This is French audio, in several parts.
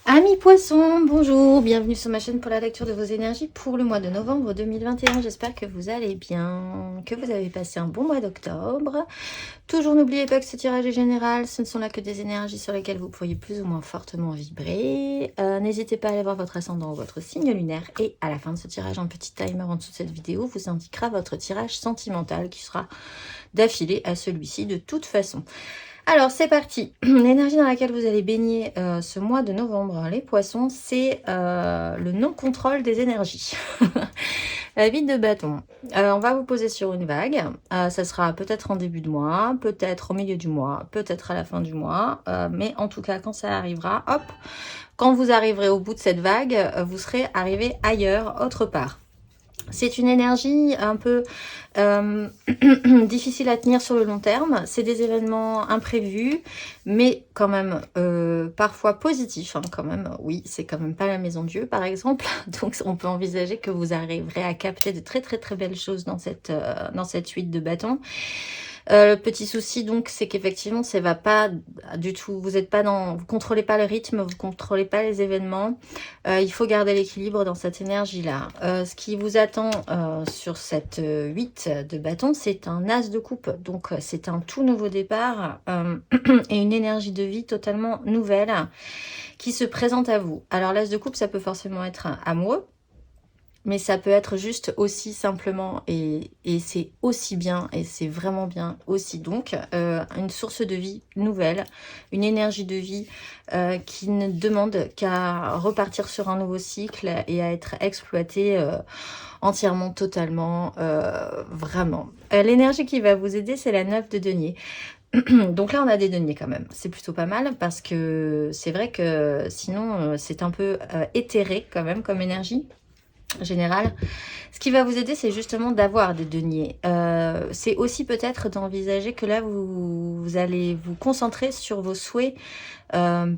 Amis poissons, bonjour, bienvenue sur ma chaîne pour la lecture de vos énergies pour le mois de novembre 2021. J'espère que vous allez bien, que vous avez passé un bon mois d'octobre. Toujours n'oubliez pas que ce tirage est général, ce ne sont là que des énergies sur lesquelles vous pourriez plus ou moins fortement vibrer. N'hésitez pas à aller voir votre ascendant ou votre signe lunaire et à la fin de ce tirage, un petit timer en dessous de cette vidéo vous indiquera votre tirage sentimental qui sera d'affilée à celui-ci de toute façon. Alors, c'est parti. L'énergie dans laquelle vous allez baigner ce mois de novembre, les poissons, c'est le non-contrôle des énergies. La vide de bâton. On va vous poser sur une vague. Ça sera peut-être en début de mois, peut-être au milieu du mois, peut-être à la fin du mois. Mais en tout cas, quand ça arrivera, hop, quand vous arriverez au bout de cette vague, vous serez arrivé ailleurs, autre part. C'est une énergie un peu difficile à tenir sur le long terme. C'est des événements imprévus, mais quand même parfois positifs. Hein, quand même, oui, c'est quand même pas la maison Dieu, par exemple. Donc, on peut envisager que vous arriverez à capter de très très très belles choses dans cette huit de bâton. Le petit souci donc, c'est qu'effectivement, ça va pas du tout. Vous contrôlez pas le rythme, vous contrôlez pas les événements. Il faut garder l'équilibre dans cette énergie-là. Ce qui vous attend sur cette 8 de bâton, c'est un as de coupe. Donc, c'est un tout nouveau départ et une énergie de vie totalement nouvelle qui se présente à vous. Alors, l'as de coupe, ça peut forcément être amoureux. Mais ça peut être juste aussi simplement, et c'est aussi bien, et c'est vraiment bien aussi. Donc, une source de vie nouvelle, une énergie de vie qui ne demande qu'à repartir sur un nouveau cycle et à être exploitée entièrement, totalement, vraiment. L'énergie qui va vous aider, c'est la 9 de denier. Donc là, on a des deniers quand même. C'est plutôt pas mal parce que c'est vrai que sinon, c'est un peu éthéré quand même comme énergie général. Ce qui va vous aider, c'est justement d'avoir des deniers. C'est aussi peut-être d'envisager que là, vous allez vous concentrer sur vos souhaits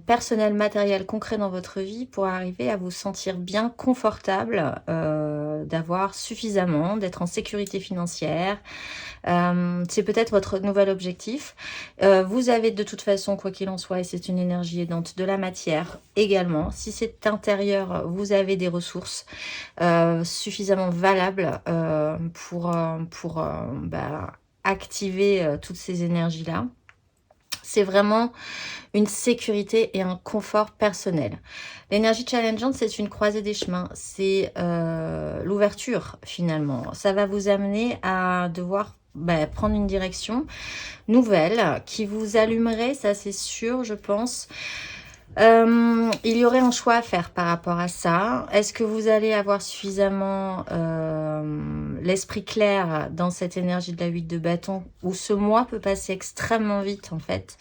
personnels, matériels, concrets dans votre vie pour arriver à vous sentir bien confortable, d'avoir suffisamment, d'être en sécurité financière. C'est peut-être votre nouvel objectif. Vous avez de toute façon, quoi qu'il en soit, et c'est une énergie aidante, de la matière également. Si c'est intérieur, vous avez des ressources suffisamment valables pour activer toutes ces énergies-là. C'est vraiment une sécurité et un confort personnel. L'énergie challengeante, c'est une croisée des chemins. C'est l'ouverture, finalement. Ça va vous amener à devoir prendre une direction nouvelle qui vous allumerait, ça c'est sûr, je pense. Il y aurait un choix à faire par rapport à ça. Est-ce que vous allez avoir suffisamment l'esprit clair dans cette énergie de la 8 de bâton où ce mois peut passer extrêmement vite en fait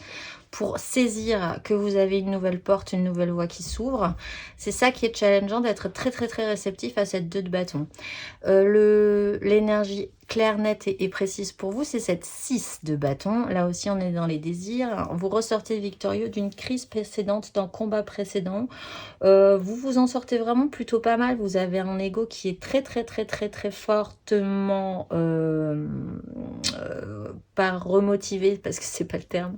pour saisir que vous avez une nouvelle porte, une nouvelle voie qui s'ouvre. C'est ça qui est challengeant, d'être très très très réceptif à cette 2 de bâton. L'énergie claire, nette et précise pour vous, c'est cette 6 de bâton. Là aussi, on est dans les désirs. Vous ressortez victorieux d'une crise précédente, d'un combat précédent. Vous vous en sortez vraiment plutôt pas mal. Vous avez un ego qui est très très très très très fortement pas remotivé, parce que c'est pas le terme,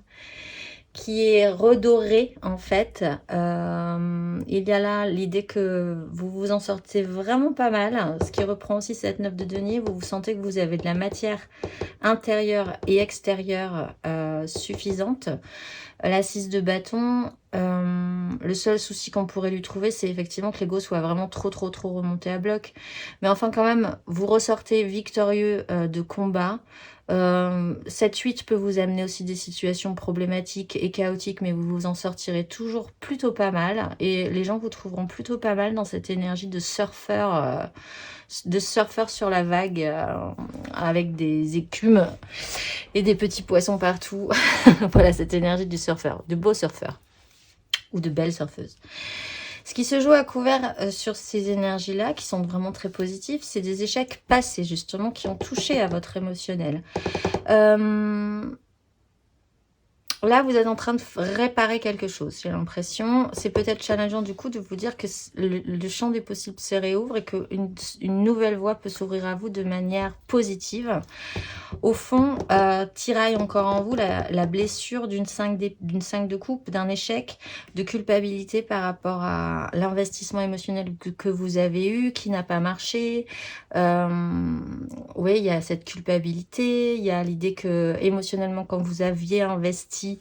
qui est redoré en fait. Il y a là l'idée que vous vous en sortez vraiment pas mal, ce qui reprend aussi cette 9 de denier. Vous sentez que vous avez de la matière intérieure et extérieure suffisante. La 6 de bâton, le seul souci qu'on pourrait lui trouver, c'est effectivement que l'ego soit vraiment trop remonté à bloc. Mais enfin quand même, vous ressortez victorieux de combat. Cette 8 peut vous amener aussi des situations problématiques et chaotiques, mais vous vous en sortirez toujours plutôt pas mal. Et les gens vous trouveront plutôt pas mal dans cette énergie de surfeur sur la vague, avec des écumes et des petits poissons partout. Voilà, cette énergie du surfeur, de beau surfeur ou de belle surfeuse. Ce qui se joue à couvert sur ces énergies-là, qui sont vraiment très positives, c'est des échecs passés, justement, qui ont touché à votre émotionnel. Là, vous êtes en train de réparer quelque chose, j'ai l'impression. C'est peut-être challengeant du coup de vous dire que le champ des possibles se réouvre et qu'une nouvelle voie peut s'ouvrir à vous de manière positive. Au fond, tiraille encore en vous la blessure d'une 5 de coupe, d'un échec, de culpabilité par rapport à l'investissement émotionnel que vous avez eu, qui n'a pas marché. Oui, il y a cette culpabilité, il y a l'idée que émotionnellement, quand vous aviez investi,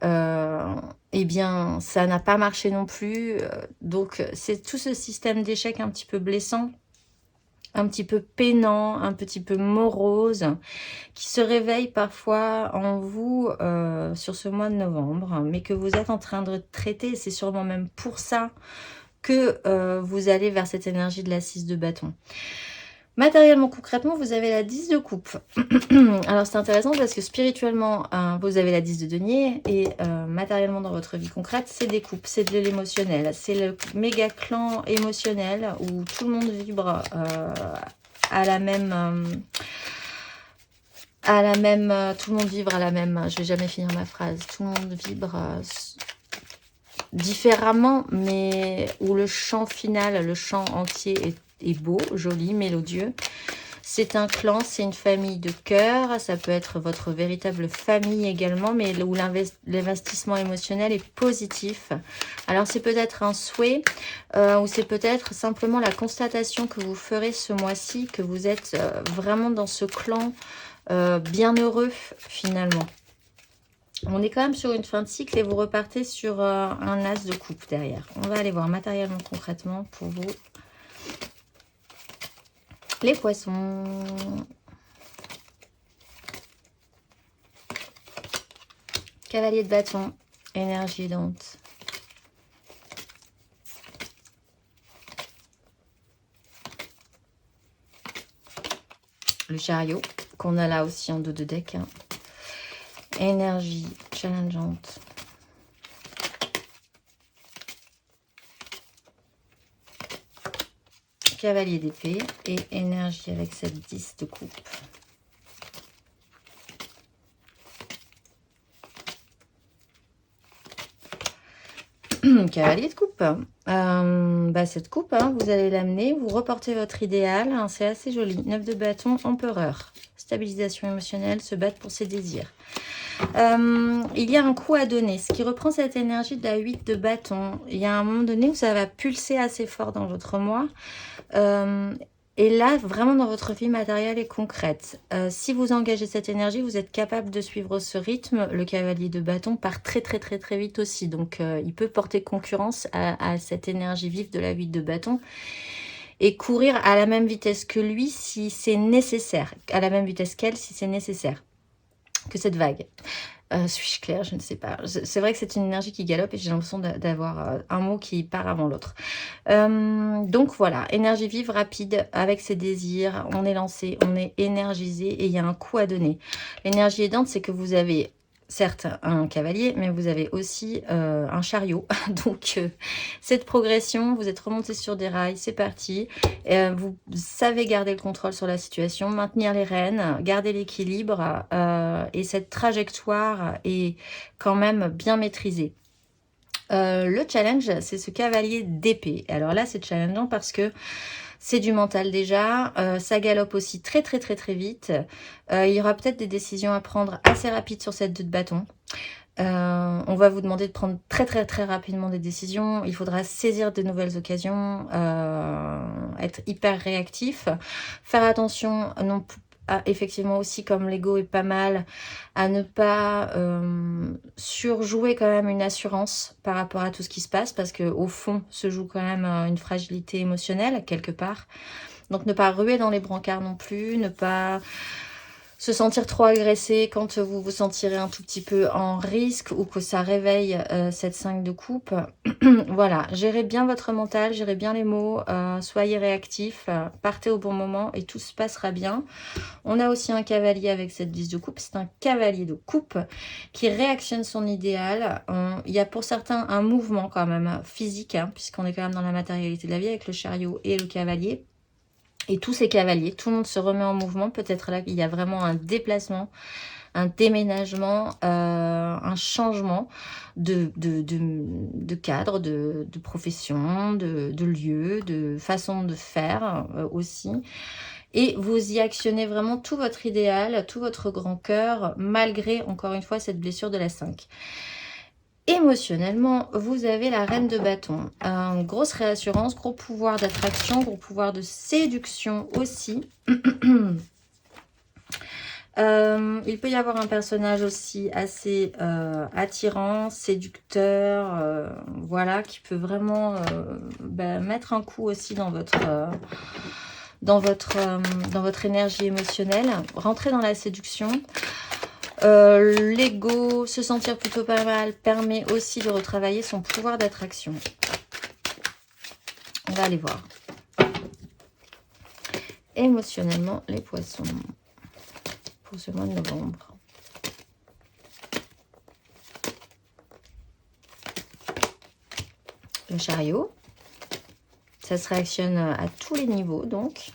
eh bien, ça n'a pas marché non plus. Donc, c'est tout ce système d'échec un petit peu blessant, un petit peu peinant, un petit peu morose, qui se réveille parfois en vous sur ce mois de novembre, mais que vous êtes en train de traiter. C'est sûrement même pour ça que vous allez vers cette énergie de la 6 de bâton. Matériellement, concrètement, vous avez la 10 de coupe. Alors, c'est intéressant parce que spirituellement, vous avez la 10 de denier et matériellement, dans votre vie concrète, c'est des coupes, c'est de l'émotionnel. C'est le méga clan émotionnel où tout le monde vibre à la même... tout le monde vibre à la même... Je vais jamais finir ma phrase. Tout le monde vibre différemment, mais où le chant final, le chant entier est beau, joli, mélodieux. C'est un clan, c'est une famille de cœur. Ça peut être votre véritable famille également, mais où l'investissement émotionnel est positif. Alors, c'est peut-être un souhait ou c'est peut-être simplement la constatation que vous ferez ce mois-ci, que vous êtes vraiment dans ce clan bienheureux finalement. On est quand même sur une fin de cycle et vous repartez sur un as de coupe derrière. On va aller voir matériellement, concrètement pour vous. Les poissons. Cavalier de bâton. Énergie aidante. Le chariot, qu'on a là aussi en dos de deck. Hein. Énergie challengeante. Cavalier d'épée et énergie avec cette 10 de coupe. Cavalier de coupe. Cette coupe, hein, vous allez l'amener, vous reportez votre idéal. Hein, c'est assez joli. 9 de bâton, empereur. Stabilisation émotionnelle, se battre pour ses désirs. Il y a un coup à donner, ce qui reprend cette énergie de la 8 de bâton. Il y a un moment donné où ça va pulser assez fort dans votre mois. Et là, vraiment dans votre vie matérielle et concrète. Si vous engagez cette énergie, vous êtes capable de suivre ce rythme. Le cavalier de bâton part très très très très vite aussi. Donc, il peut porter concurrence à cette énergie vive de la 8 de bâton. Et courir à la même vitesse que lui si c'est nécessaire. À la même vitesse qu'elle si c'est nécessaire. Que cette vague. Suis-je claire? Je ne sais pas. C'est vrai que c'est une énergie qui galope et j'ai l'impression d'avoir un mot qui part avant l'autre. Donc voilà, énergie vive, rapide, avec ses désirs. On est lancé, on est énergisé et il y a un coup à donner. L'énergie aidante, c'est que vous avez certes un cavalier, mais vous avez aussi un chariot. Donc, cette progression, vous êtes remonté sur des rails, c'est parti. Vous savez garder le contrôle sur la situation, maintenir les rênes, garder l'équilibre. Et cette trajectoire est quand même bien maîtrisée. Le challenge, c'est ce cavalier d'épée. Alors là, c'est challengeant parce que c'est du mental déjà, ça galope aussi très très très très vite. Il y aura peut-être des décisions à prendre assez rapides sur cette 2 de bâton. On va vous demander de prendre très très très rapidement des décisions. Il faudra saisir de nouvelles occasions, être hyper réactif, faire attention non effectivement aussi, comme l'ego est pas mal, à ne pas surjouer quand même une assurance par rapport à tout ce qui se passe, parce qu'au fond se joue quand même une fragilité émotionnelle quelque part. Donc ne pas ruer dans les brancards non plus, ne pas se sentir trop agressé quand vous vous sentirez un tout petit peu en risque ou que ça réveille cette 5 de coupe. Voilà, gérez bien votre mental, gérez bien les mots, soyez réactifs, partez au bon moment et tout se passera bien. On a aussi un cavalier avec cette 10 de coupe, c'est un cavalier de coupe qui réactionne son idéal. Il y a pour certains un mouvement quand même physique, hein, puisqu'on est quand même dans la matérialité de la vie avec le chariot et le cavalier. Et tous ces cavaliers, tout le monde se remet en mouvement. Peut-être là, il y a vraiment un déplacement, un déménagement, un changement de cadre, de profession, de lieu, de façon de faire aussi. Et vous y actionnez vraiment tout votre idéal, tout votre grand cœur, malgré, encore une fois, cette blessure de la 5. Émotionnellement, vous avez la reine de bâton. Grosse réassurance, gros pouvoir d'attraction, gros pouvoir de séduction aussi. Il peut y avoir un personnage aussi assez attirant, séducteur, voilà, qui peut vraiment mettre un coup aussi dans votre énergie émotionnelle. Rentrer dans la séduction. L'ego, se sentir plutôt pas mal, permet aussi de retravailler son pouvoir d'attraction. On va aller voir. Émotionnellement, les poissons. Pour ce mois de novembre. Le chariot. Ça se réactionne à tous les niveaux, donc.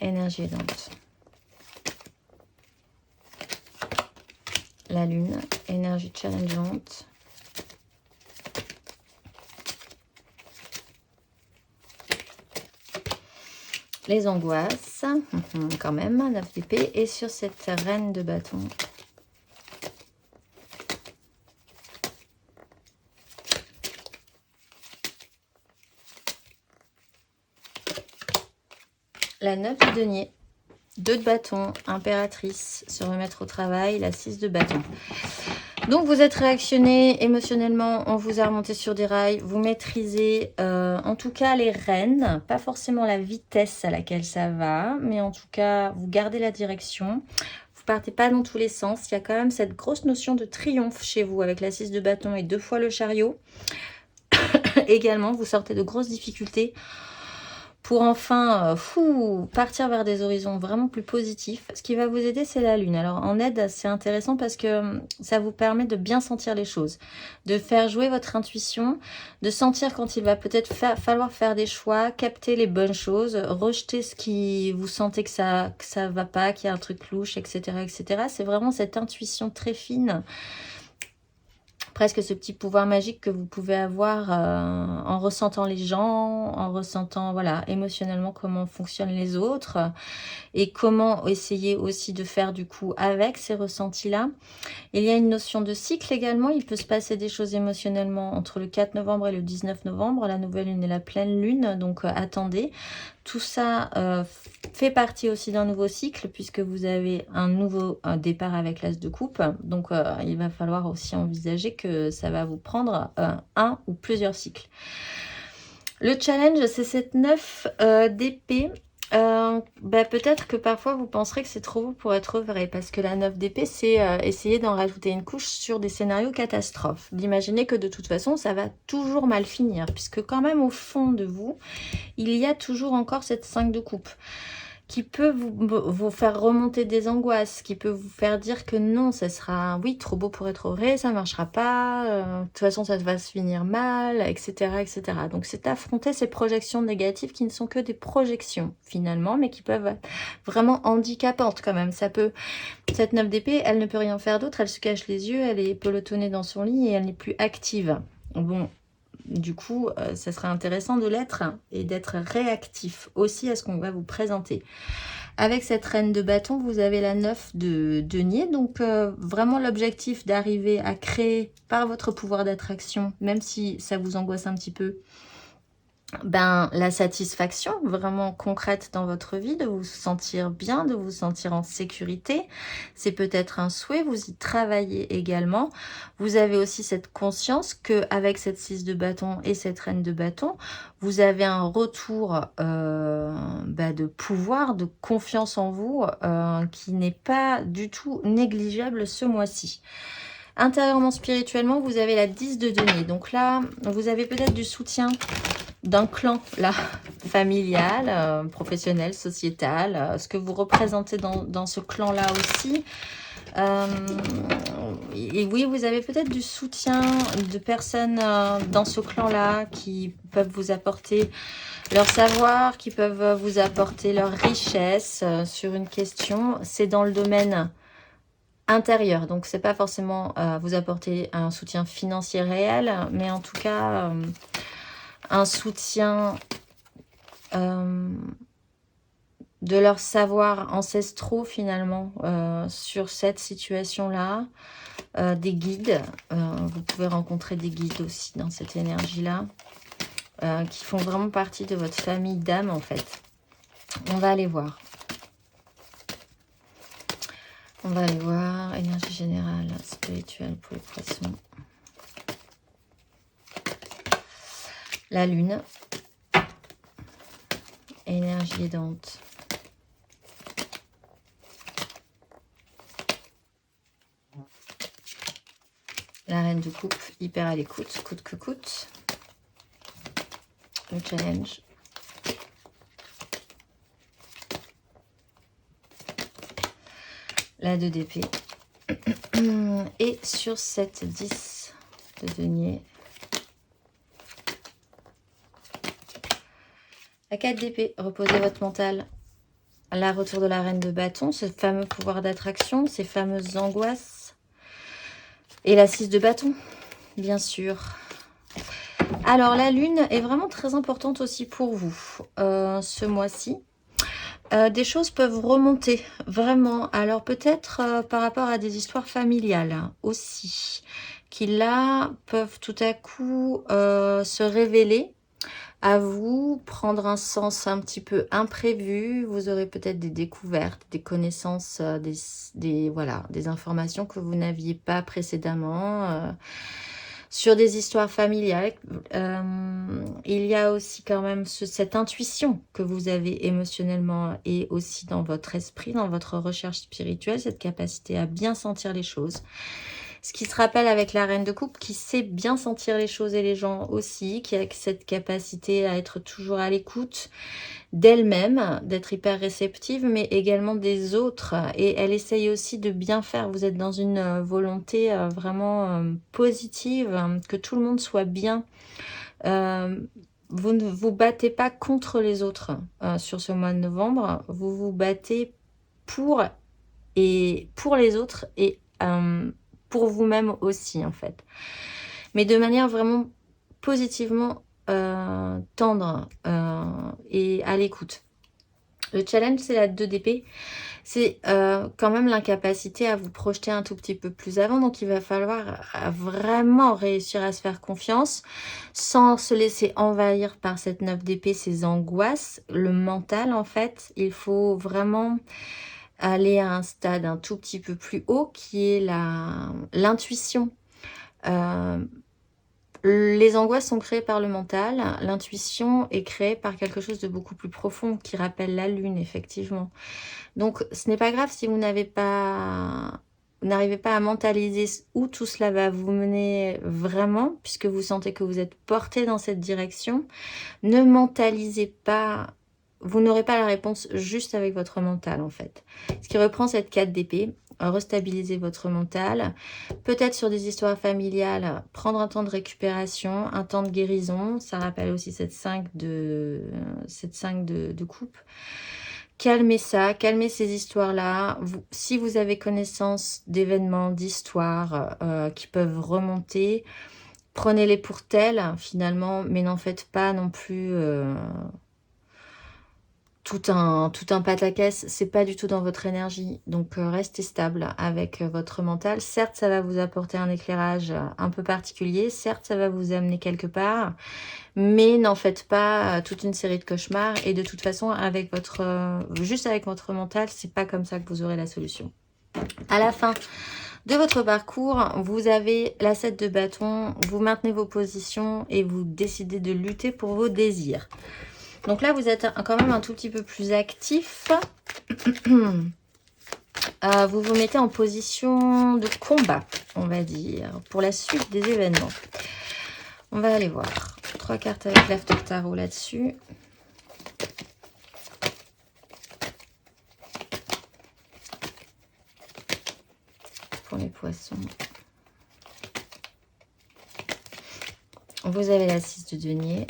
Énergie aidante. La lune, énergie challengeante. Les angoisses, quand même, 9 d'épée. Et sur cette reine de bâton, la 9 de denier, 2 de bâton, impératrice, se remettre au travail, la 6 de bâton. Donc vous êtes réactionné émotionnellement, on vous a remonté sur des rails, vous maîtrisez en tout cas les rênes, pas forcément la vitesse à laquelle ça va, mais en tout cas vous gardez la direction, vous partez pas dans tous les sens, il y a quand même cette grosse notion de triomphe chez vous avec la 6 de bâton et 2 fois le chariot. Également, vous sortez de grosses difficultés pour enfin partir vers des horizons vraiment plus positifs. Ce qui va vous aider, c'est la lune. Alors en aide, c'est intéressant parce que ça vous permet de bien sentir les choses, de faire jouer votre intuition, de sentir quand il va peut-être falloir faire des choix, capter les bonnes choses, rejeter ce qui vous sentez que ça va pas, qu'il y a un truc louche, etc. etc. C'est vraiment cette intuition très fine, presque ce petit pouvoir magique que vous pouvez avoir en ressentant les gens, en ressentant voilà émotionnellement comment fonctionnent les autres et comment essayer aussi de faire du coup avec ces ressentis-là. Il y a une notion de cycle également, il peut se passer des choses émotionnellement entre le 4 novembre et le 19 novembre, la nouvelle lune et la pleine lune, donc attendez. Tout ça fait partie aussi d'un nouveau cycle puisque vous avez un nouveau départ avec l'as de coupe. Donc, il va falloir aussi envisager que ça va vous prendre un ou plusieurs cycles. Le challenge, c'est cette 9 d'épée. Peut-être que parfois vous penserez que c'est trop beau pour être vrai parce que la 9 d'épée c'est essayer d'en rajouter une couche sur des scénarios catastrophes, d'imaginer que de toute façon ça va toujours mal finir puisque quand même au fond de vous il y a toujours encore cette 5 de coupe qui peut vous faire remonter des angoisses, qui peut vous faire dire que non, ça sera, oui, trop beau pour être vrai, ça ne marchera pas, de toute façon, ça va se finir mal, etc., etc. Donc, c'est affronter ces projections négatives qui ne sont que des projections, finalement, mais qui peuvent être vraiment handicapantes quand même. Ça peut, cette 9 d'épée, elle ne peut rien faire d'autre, elle se cache les yeux, elle est pelotonnée dans son lit et elle n'est plus active. Bon, du coup, ça serait intéressant de l'être et d'être réactif aussi à ce qu'on va vous présenter. Avec cette reine de bâton, vous avez la 9 de denier. Donc, vraiment l'objectif d'arriver à créer par votre pouvoir d'attraction, même si ça vous angoisse un petit peu, la satisfaction vraiment concrète dans votre vie, de vous sentir bien, de vous sentir en sécurité. C'est peut-être un souhait, vous y travaillez également. Vous avez aussi cette conscience que avec cette 6 de bâton et cette reine de bâton, vous avez un retour de pouvoir, de confiance en vous qui n'est pas du tout négligeable ce mois-ci. Intérieurement, spirituellement, vous avez la 10 de denier. Donc là, vous avez peut-être du soutien d'un clan là, familial, professionnel, sociétal, ce que vous représentez dans ce clan-là aussi. et oui, vous avez peut-être du soutien de personnes dans ce clan-là qui peuvent vous apporter leur savoir, qui peuvent vous apporter leur richesse sur une question. C'est dans le domaine intérieur, donc c'est pas forcément vous apporter un soutien financier réel, mais en tout cas un soutien de leurs savoirs ancestraux finalement sur cette situation-là, des guides. Vous pouvez rencontrer des guides aussi dans cette énergie-là, qui font vraiment partie de votre famille d'âme en fait. On va aller voir. On va aller voir. Énergie générale, spirituelle pour les poissons. La lune. Énergie aidante. La reine de coupe, hyper à l'écoute, coûte que coûte. Le challenge. La 2 d'épée. Et sur cette 10 de denier. La 4 d'épée, reposez votre mental. La retour de la reine de bâton, ce fameux pouvoir d'attraction, ces fameuses angoisses. Et la 6 de bâton, bien sûr. Alors, la lune est vraiment très importante aussi pour vous ce mois-ci. Des choses peuvent remonter, vraiment. Alors, peut-être par rapport à des histoires familiales aussi, qui là peuvent tout à coup se révéler à vous, prendre un sens un petit peu imprévu. Vous aurez peut-être des découvertes, des connaissances, voilà, des informations que vous n'aviez pas précédemment sur des histoires familiales. Il y a aussi quand même cette intuition que vous avez émotionnellement et aussi dans votre esprit, dans votre recherche spirituelle, cette capacité à bien sentir les choses. Ce qui se rappelle avec la reine de coupe, qui sait bien sentir les choses et les gens aussi, qui a cette capacité à être toujours à l'écoute d'elle-même, d'être hyper réceptive, mais également des autres. Et elle essaye aussi de bien faire. Vous êtes dans une volonté vraiment positive, que tout le monde soit bien. Vous ne vous battez pas contre les autres sur ce mois de novembre. Vous vous battez pour les autres et pour vous-même aussi, en fait. Mais de manière vraiment positivement tendre et à l'écoute. Le challenge, c'est la 2 d'épée. C'est quand même l'incapacité à vous projeter un tout petit peu plus avant. Donc, il va falloir vraiment réussir à se faire confiance sans se laisser envahir par cette 9 d'épée, ces angoisses. Le mental, en fait, il faut vraiment aller à un stade un tout petit peu plus haut qui est l'intuition. Les angoisses sont créées par le mental, l'intuition est créée par quelque chose de beaucoup plus profond qui rappelle la lune, effectivement. Donc, ce n'est pas grave si vous n'arrivez pas à mentaliser où tout cela va vous mener vraiment, puisque vous sentez que vous êtes porté dans cette direction. Ne mentalisez pas, vous n'aurez pas la réponse juste avec votre mental, en fait. Ce qui reprend cette 4 d'épée. Restabiliser votre mental, peut-être sur des histoires familiales, prendre un temps de récupération, un temps de guérison, ça rappelle aussi cette 5 de coupe. Calmez ça, calmez ces histoires-là. Si vous avez connaissance d'événements, d'histoires qui peuvent remonter, prenez-les pour telles finalement, mais n'en faites pas non plus tout un pataquès, c'est pas du tout dans votre énergie. Donc restez stable avec votre mental. Certes, ça va vous apporter un éclairage un peu particulier. Certes, ça va vous amener quelque part. Mais n'en faites pas toute une série de cauchemars. Et de toute façon, avec juste avec votre mental, c'est pas comme ça que vous aurez la solution. À la fin de votre parcours, vous avez la 7 de bâton. Vous maintenez vos positions et vous décidez de lutter pour vos désirs. Donc là, vous êtes quand même un tout petit peu plus actif. Vous vous mettez en position de combat, on va dire, pour la suite des événements. On va aller voir. 3 cartes avec l'after tarot là-dessus. Pour les poissons. Vous avez la 6 de denier.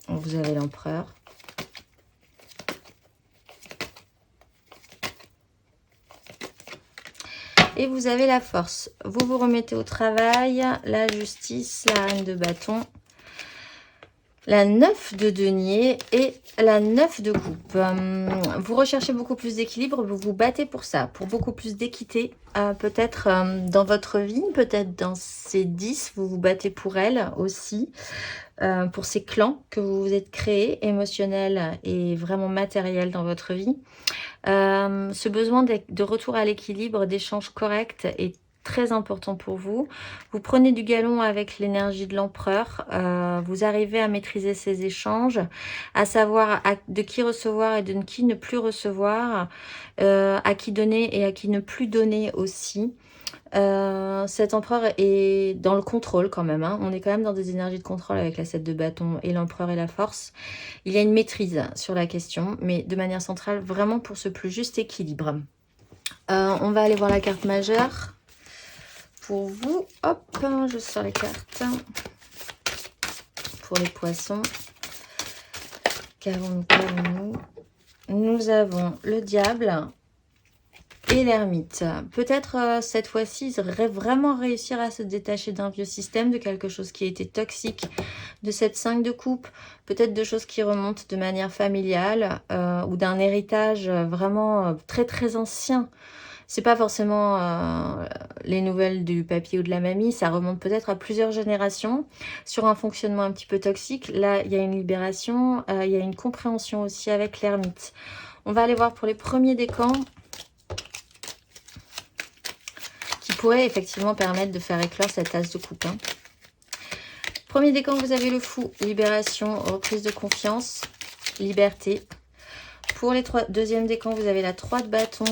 Vous avez l'empereur. Et vous avez la force. Vous vous remettez au travail, la justice, la reine de bâton, la 9 de denier et la 9 de coupe. Vous recherchez beaucoup plus d'équilibre, vous vous battez pour ça, pour beaucoup plus d'équité. Peut-être dans votre vie, peut-être dans ces 10, vous vous battez pour elle aussi. Pour ces clans que vous vous êtes créés, émotionnels et vraiment matériels dans votre vie. Ce besoin de retour à l'équilibre, d'échange correct est très important pour vous. Vous prenez du galon avec l'énergie de l'empereur. Vous arrivez à maîtriser ces échanges, à savoir de qui recevoir et de qui ne plus recevoir, à qui donner et à qui ne plus donner aussi. Cet empereur est dans le contrôle quand même, hein. On est quand même dans des énergies de contrôle avec la 7 de bâton et l'empereur et la force. Il y a une maîtrise sur la question, mais de manière centrale, vraiment pour ce plus juste équilibre. On va aller voir la carte majeure. Pour vous, hop, je sors les cartes. Pour les poissons, qu'avons-nous? Nous avons le diable et l'ermite. Peut-être cette fois-ci, ils auraient vraiment réussir à se détacher d'un vieux système, de quelque chose qui était toxique, de cette 5 de coupe, peut-être de choses qui remontent de manière familiale ou d'un héritage vraiment très très ancien. C'est pas forcément les nouvelles du papy ou de la mamie, ça remonte peut-être à plusieurs générations sur un fonctionnement un petit peu toxique. Là, il y a une libération, il y a une compréhension aussi avec l'ermite. On va aller voir pour les premiers décans qui pourraient effectivement permettre de faire éclore cette as de coupe. Premier décan, vous avez le fou, libération, reprise de confiance, liberté. Pour les deuxième décan, vous avez la 3 de bâton.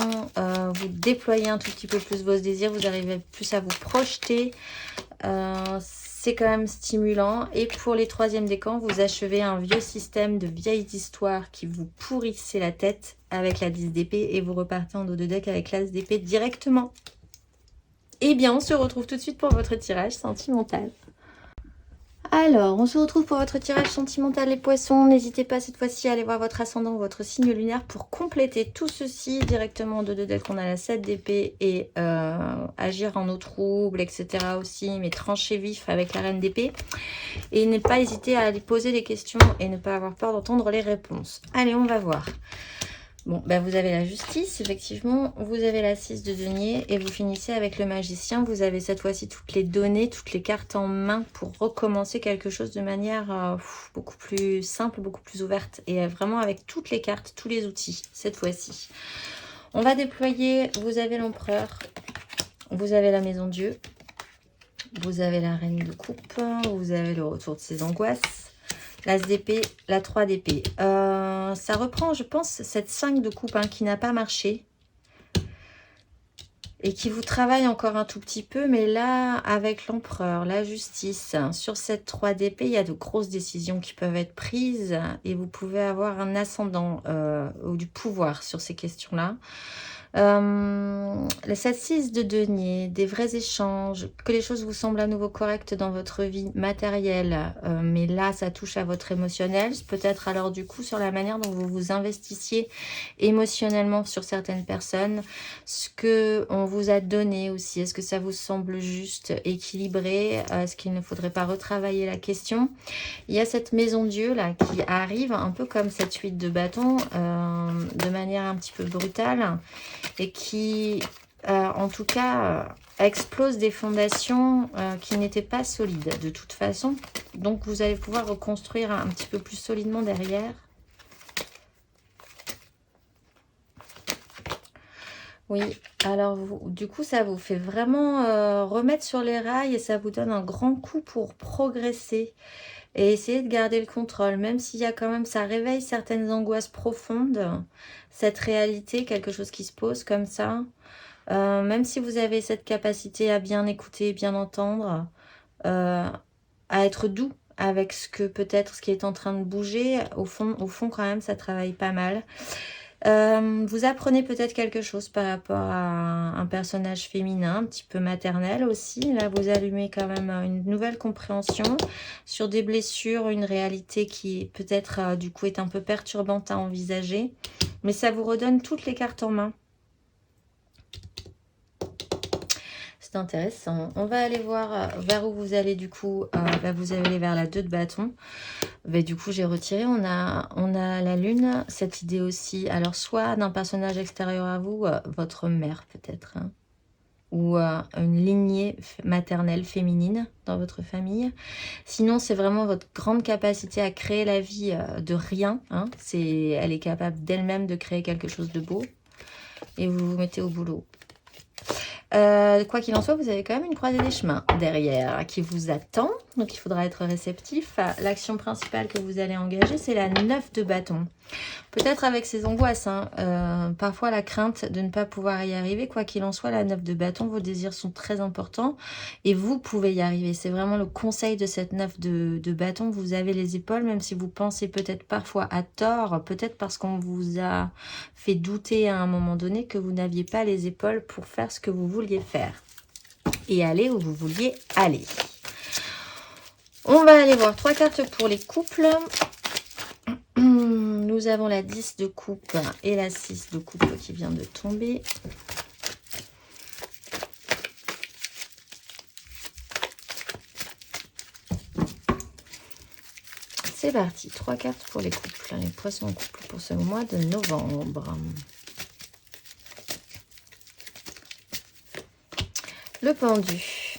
Vous déployez un tout petit peu plus vos désirs. Vous arrivez plus à vous projeter. C'est quand même stimulant. Et pour les troisième décans, vous achevez un vieux système de vieilles histoires qui vous pourrissait la tête avec la 10 d'épée. Et vous repartez en dos de deck avec l'as d'épée directement. Eh bien, on se retrouve tout de suite pour votre tirage sentimental. Alors, on se retrouve pour votre tirage sentimental les poissons. N'hésitez pas cette fois-ci à aller voir votre ascendant ou votre signe lunaire pour compléter tout ceci directement de deux decks. On a la 7 d'épée et agir en eau trouble, etc. aussi, mais trancher vif avec la reine d'épée. Et ne pas hésiter à aller poser des questions et ne pas avoir peur d'entendre les réponses. Allez, on va voir. Bon, ben vous avez la justice, effectivement, vous avez la 6 de denier et vous finissez avec le magicien. Vous avez cette fois-ci toutes les données, toutes les cartes en main pour recommencer quelque chose de manière beaucoup plus simple, beaucoup plus ouverte et vraiment avec toutes les cartes, tous les outils cette fois-ci. On va déployer, vous avez l'empereur, vous avez la maison Dieu, vous avez la reine de coupe, vous avez le retour de ses angoisses. L'as d'épée, la 3 d'épée. Ça reprend, je pense, cette 5 de coupe qui n'a pas marché. Et qui vous travaille encore un tout petit peu. Mais là, avec l'empereur, la justice, sur cette 3 d'épée, il y a de grosses décisions qui peuvent être prises. Et vous pouvez avoir un ascendant ou du pouvoir sur ces questions-là. La 7-6 de denier, des vrais échanges, que les choses vous semblent à nouveau correctes dans votre vie matérielle, mais là ça touche à votre émotionnel, peut-être alors du coup sur la manière dont vous vous investissiez émotionnellement sur certaines personnes, ce que on vous a donné aussi, est-ce que ça vous semble juste, équilibré, est-ce qu'il ne faudrait pas retravailler la question? Il y a cette maison Dieu là qui arrive un peu comme cette 8 de bâton, de manière un petit peu brutale, et qui, en tout cas, explose des fondations qui n'étaient pas solides de toute façon. Donc, vous allez pouvoir reconstruire un petit peu plus solidement derrière. Oui, alors du coup, ça vous fait vraiment remettre sur les rails et ça vous donne un grand coup pour progresser et essayer de garder le contrôle, même s'il y a quand même, ça réveille certaines angoisses profondes, cette réalité, quelque chose qui se pose comme ça. Même si vous avez cette capacité à bien écouter, bien entendre, à être doux avec ce que peut-être ce qui est en train de bouger, au fond quand même, ça travaille pas mal. Vous apprenez peut-être quelque chose par rapport à un personnage féminin, un petit peu maternel aussi. Là, vous allumez quand même une nouvelle compréhension sur des blessures, une réalité qui peut-être du coup est un peu perturbante à envisager. Mais ça vous redonne toutes les cartes en main. C'est intéressant. On va aller voir vers où vous allez du coup. Vous allez vers la 2 de bâton. Du coup, j'ai retiré. On a la lune. Cette idée aussi. Alors, soit d'un personnage extérieur à vous, votre mère peut-être. Hein, ou une lignée maternelle féminine dans votre famille. Sinon, c'est vraiment votre grande capacité à créer la vie de rien. Hein. Elle est capable d'elle-même de créer quelque chose de beau. Et vous vous mettez au boulot. Quoi qu'il en soit, vous avez quand même une croisée des chemins derrière qui vous attend. Donc, il faudra être réceptif. L'action principale que vous allez engager, c'est la 9 de bâton. Peut-être avec ces angoisses, hein, parfois la crainte de ne pas pouvoir y arriver. Quoi qu'il en soit, la 9 de bâton, vos désirs sont très importants et vous pouvez y arriver. C'est vraiment le conseil de cette 9 de bâton. Vous avez les épaules, même si vous pensez peut-être parfois à tort, peut-être parce qu'on vous a fait douter à un moment donné que vous n'aviez pas les épaules pour faire ce que vous vouliez faire et aller où vous vouliez aller. On va aller voir 3 cartes pour les couples. Nous avons la 10 de coupe et la 6 de coupe qui vient de tomber. C'est parti, 3 cartes pour les couples. Les poissons en couple pour ce mois de novembre. Le pendu.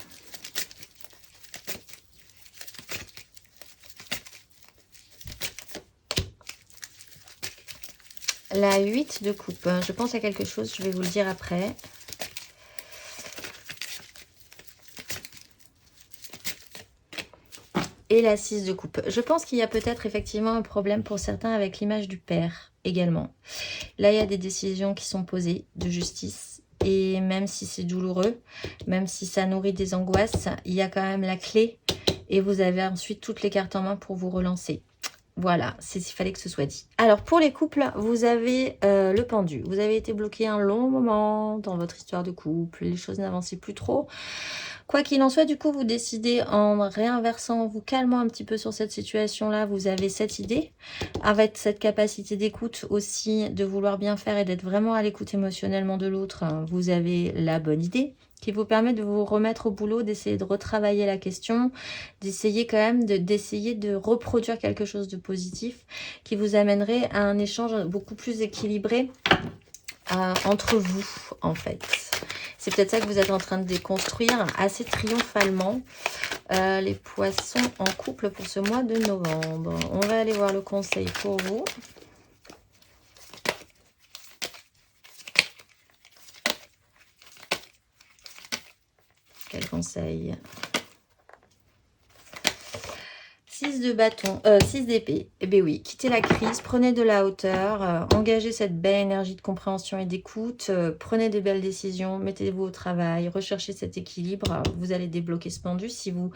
La 8 de coupe. Je pense à quelque chose, je vais vous le dire après. Et la 6 de coupe. Je pense qu'il y a peut-être effectivement un problème pour certains avec l'image du père également. Là, il y a des décisions qui sont posées de justice. Et même si c'est douloureux, même si ça nourrit des angoisses, il y a quand même la clé. Et vous avez ensuite toutes les cartes en main pour vous relancer. Voilà, c'est s'il fallait que ce soit dit. Alors, pour les couples, vous avez le pendu. Vous avez été bloqué un long moment dans votre histoire de couple. Les choses n'avançaient plus trop. Quoi qu'il en soit, du coup, vous décidez en réinversant, en vous calmant un petit peu sur cette situation-là, vous avez cette idée, avec cette capacité d'écoute aussi, de vouloir bien faire et d'être vraiment à l'écoute émotionnellement de l'autre. Vous avez la bonne idée qui vous permet de vous remettre au boulot, d'essayer de retravailler la question, d'essayer quand même d'essayer de reproduire quelque chose de positif qui vous amènerait à un échange beaucoup plus équilibré entre vous, en fait. C'est peut-être ça que vous êtes en train de déconstruire assez triomphalement. Les poissons en couple pour ce mois de novembre. On va aller voir le conseil pour vous. Quel conseil? 6 de bâton, 6 d'épée. Eh bien oui, quittez la crise, prenez de la hauteur, engagez cette belle énergie de compréhension et d'écoute, prenez des belles décisions, mettez-vous au travail, recherchez cet équilibre. Vous allez débloquer ce pendu si vous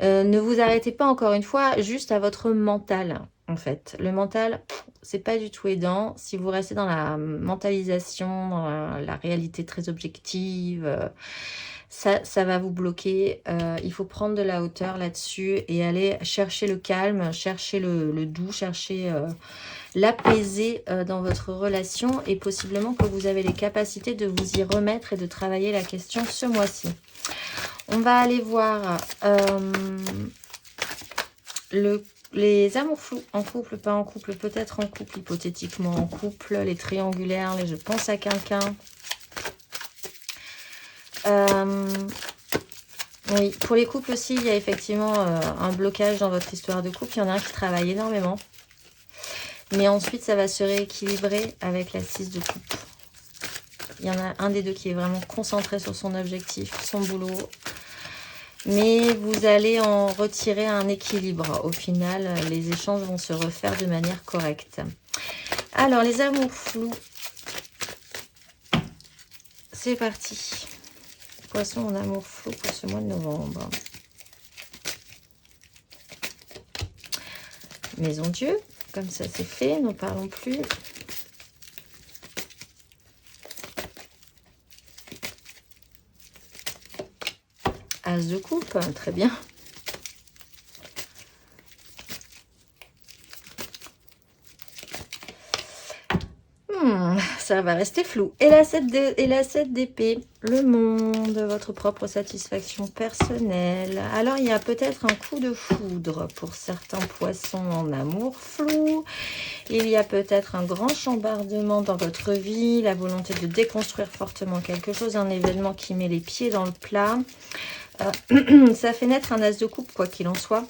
ne vous arrêtez pas encore une fois juste à votre mental. En fait, le mental, c'est pas du tout aidant. Si vous restez dans la mentalisation, dans la réalité très objective, ça va vous bloquer. Il faut prendre de la hauteur là-dessus et aller chercher le calme, chercher le doux, chercher l'apaiser dans votre relation et possiblement que vous avez les capacités de vous y remettre et de travailler la question ce mois-ci. On va aller voir les amours flous en couple, pas en couple, peut-être en couple, hypothétiquement en couple, les triangulaires, les je pense à quelqu'un. Oui, pour les couples aussi, il y a effectivement un blocage dans votre histoire de couple. Il y en a un qui travaille énormément. Mais ensuite, ça va se rééquilibrer avec la 6 de coupe. Il y en a un des deux qui est vraiment concentré sur son objectif, son boulot. Mais vous allez en retirer un équilibre. Au final, les échanges vont se refaire de manière correcte. Alors, les amours flous. C'est parti. Poisson en amour flou pour ce mois de novembre. Maison Dieu, comme ça c'est fait, n'en parlons plus. As de coupe, très bien. Ça va rester flou. Et la 7 d'épée, le monde, votre propre satisfaction personnelle. Alors, il y a peut-être un coup de foudre pour certains poissons en amour flou. Il y a peut-être un grand chambardement dans votre vie, la volonté de déconstruire fortement quelque chose, un événement qui met les pieds dans le plat. Ça fait naître un as de coupe, quoi qu'il en soit.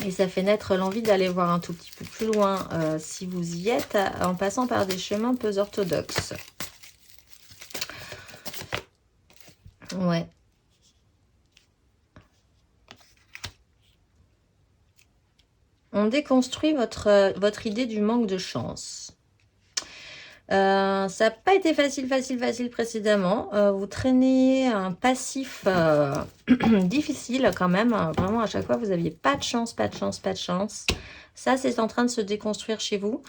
Et ça fait naître l'envie d'aller voir un tout petit peu plus loin si vous y êtes, en passant par des chemins peu orthodoxes. Ouais. On déconstruit votre idée du manque de chance. Ça n'a pas été facile précédemment. Vous traînez un passif difficile quand même. Vraiment, à chaque fois, vous n'aviez pas de chance, pas de chance, pas de chance. Ça, c'est en train de se déconstruire chez vous.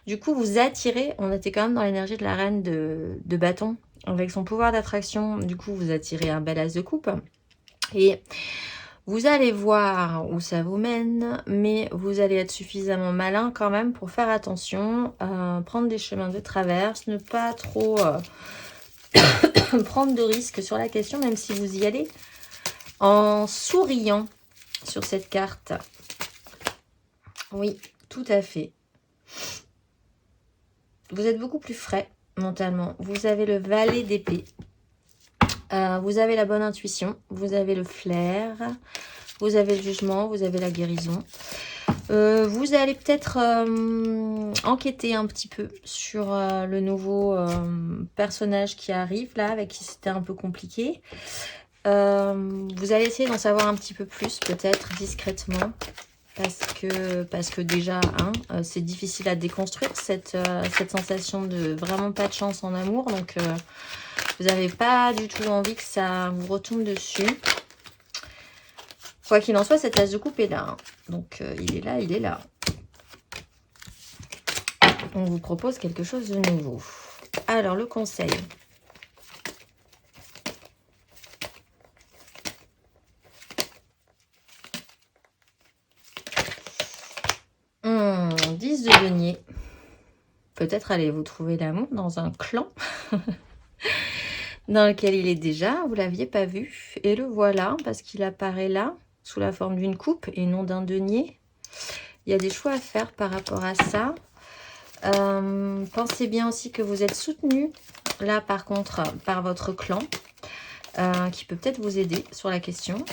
Du coup, vous attirez, on était quand même dans l'énergie de la reine de bâton. Avec son pouvoir d'attraction, du coup, vous attirez un bel as de coupe. Et vous allez voir où ça vous mène, mais vous allez être suffisamment malin quand même pour faire attention, prendre des chemins de traverse, ne pas trop prendre de risques sur la question, même si vous y allez en souriant sur cette carte. Oui, tout à fait. Vous êtes beaucoup plus frais mentalement. Vous avez le valet d'épée. Vous avez la bonne intuition, vous avez le flair, vous avez le jugement, vous avez la guérison. Vous allez peut-être enquêter un petit peu sur le nouveau personnage qui arrive là, avec qui c'était un peu compliqué. Vous allez essayer d'en savoir un petit peu plus, peut-être discrètement, parce que déjà, c'est difficile à déconstruire, cette sensation de vraiment pas de chance en amour, donc vous n'avez pas du tout envie que ça vous retombe dessus. Quoi qu'il en soit, cet as de coupe est là. Donc, il est là, il est là. On vous propose quelque chose de nouveau. Alors, le conseil. Mmh, 10 de denier. Peut-être allez-vous trouver l'amour dans un clan dans lequel il est déjà. Vous ne l'aviez pas vu. Et le voilà, parce qu'il apparaît là, sous la forme d'une coupe et non d'un denier. Il y a des choix à faire par rapport à ça. Pensez bien aussi que vous êtes soutenu, là par contre, par votre clan, qui peut peut-être vous aider sur la question,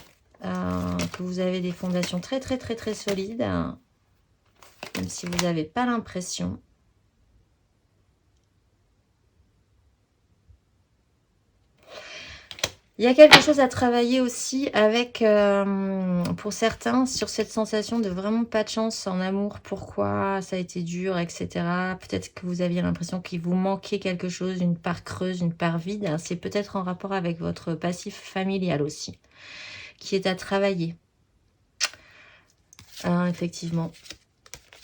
que vous avez des fondations très solides, même si vous n'avez pas l'impression. Il y a quelque chose à travailler aussi avec, pour certains, sur cette sensation de vraiment pas de chance en amour. Pourquoi ça a été dur, etc. Peut-être que vous aviez l'impression qu'il vous manquait quelque chose, une part creuse, une part vide. C'est peut-être en rapport avec votre passif familial aussi, qui est à travailler. Effectivement,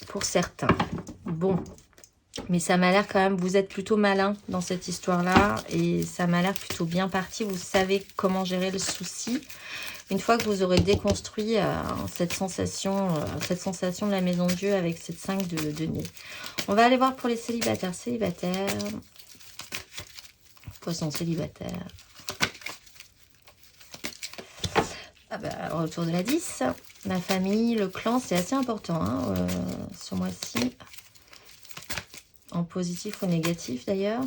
pour certains. Bon. Mais ça m'a l'air quand même, vous êtes plutôt malin dans cette histoire-là. Et ça m'a l'air plutôt bien parti. Vous savez comment gérer le souci. Une fois que vous aurez déconstruit cette sensation de la maison de Dieu avec cette 5 de denier. On va aller voir pour les célibataires. Poisson célibataire. Ah bah, retour de la 10. La famille, le clan, c'est assez important ce mois-ci. En positif ou négatif d'ailleurs.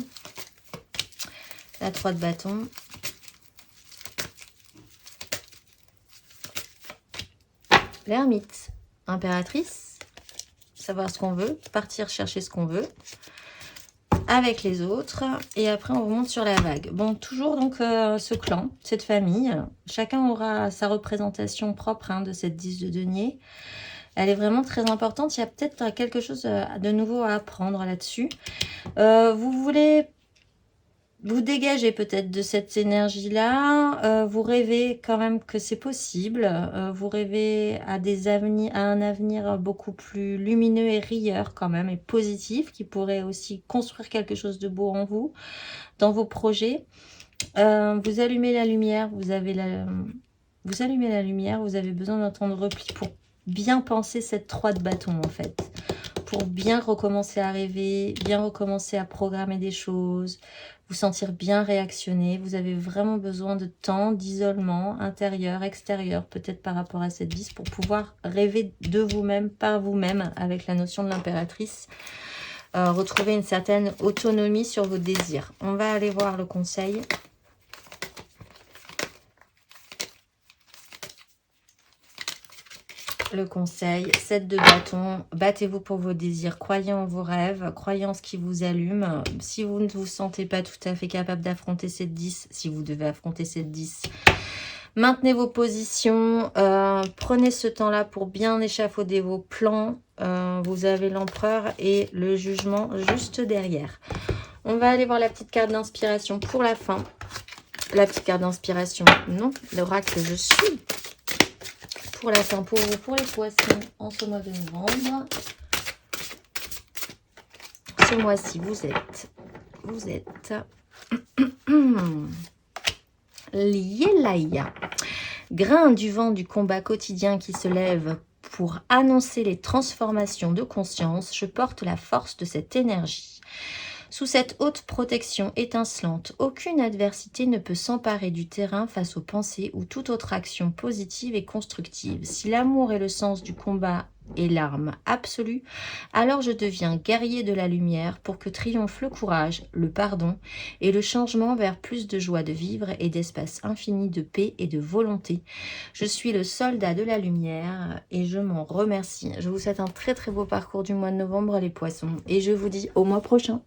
La 3 de bâton. L'ermite. Impératrice. Savoir ce qu'on veut. Partir chercher ce qu'on veut. Avec les autres. Et après on remonte sur la vague. Bon, toujours donc ce clan, cette famille. Chacun aura sa représentation propre de cette 10 de denier. Elle est vraiment très importante. Il y a peut-être quelque chose de nouveau à apprendre là-dessus. Vous voulez vous dégager peut-être de cette énergie-là. Vous rêvez quand même que c'est possible. Vous rêvez à un avenir beaucoup plus lumineux et rieur quand même, et positif, qui pourrait aussi construire quelque chose de beau en vous, dans vos projets. Vous allumez la lumière. Vous avez Vous allumez la lumière, vous avez besoin d'un temps de repli pour bien penser cette 3 de bâton en fait. Pour bien recommencer à rêver, bien recommencer à programmer des choses, vous sentir bien réactionner. Vous avez vraiment besoin de temps, d'isolement intérieur, extérieur, peut-être par rapport à cette 10, pour pouvoir rêver de vous-même, par vous-même, avec la notion de l'impératrice. Retrouver une certaine autonomie sur vos désirs. On va aller voir le conseil. Le conseil, 7 de bâton, battez-vous pour vos désirs, croyez en vos rêves, croyez en ce qui vous allume. Si vous ne vous sentez pas tout à fait capable d'affronter cette 10, si vous devez affronter cette 10, maintenez vos positions, prenez ce temps-là pour bien échafauder vos plans. Vous avez l'empereur et le jugement juste derrière. On va aller voir la petite carte d'inspiration pour la fin. La petite carte d'inspiration, non, l'oracle que je suis. Pour la fin, pour vous, pour les poissons, en ce mois de novembre. Ce mois-ci, vous êtes Lielaya. Grain du vent du combat quotidien qui se lève pour annoncer les transformations de conscience, je porte la force de cette énergie. Sous cette haute protection étincelante, aucune adversité ne peut s'emparer du terrain face aux pensées ou toute autre action positive et constructive. Si l'amour est le sens du combat et l'arme absolue, alors je deviens guerrier de la lumière pour que triomphe le courage, le pardon et le changement vers plus de joie de vivre et d'espace infini de paix et de volonté. Je suis le soldat de la lumière et je m'en remercie. Je vous souhaite un très très beau parcours du mois de novembre les poissons et je vous dis au mois prochain.